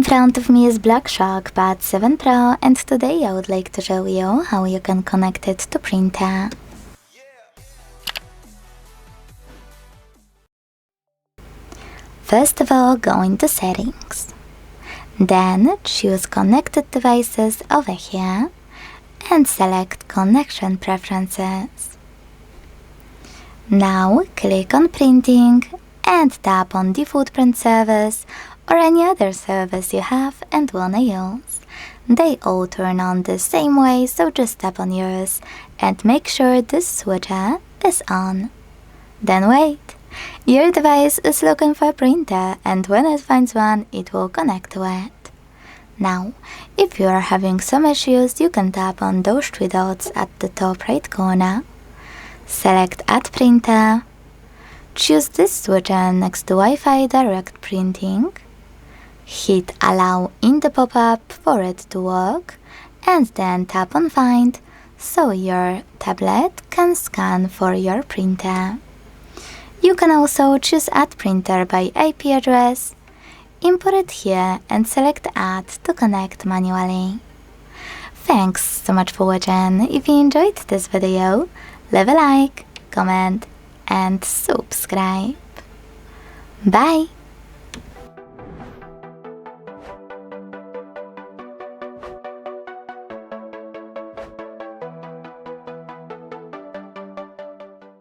front of me is Blackshark 7 Pro, and today I would like to show you how you can connect it to printer. First of all, go into Settings. Then choose Connected Devices over here and select Connection Preferences. Now click on Printing and tap on Default Print Service or any other service you have and wanna use. They all turn on the same way, so just tap on yours and make sure this switcher is on. Then wait. Your device is looking for a printer, and when it finds one, it will connect to it. Now, if you are having some issues, you can tap on those 3 dots at the top right corner. Select Add Printer. Choose this switcher next to Wi-Fi Direct Printing. Hit Allow in the pop-up for it to work, and then tap on Find, so your tablet can scan for your printer. You can also choose Add Printer by IP address, import it here and select Add to connect manually. Thanks so much for watching. If you enjoyed this video, leave a like, comment and subscribe. Bye!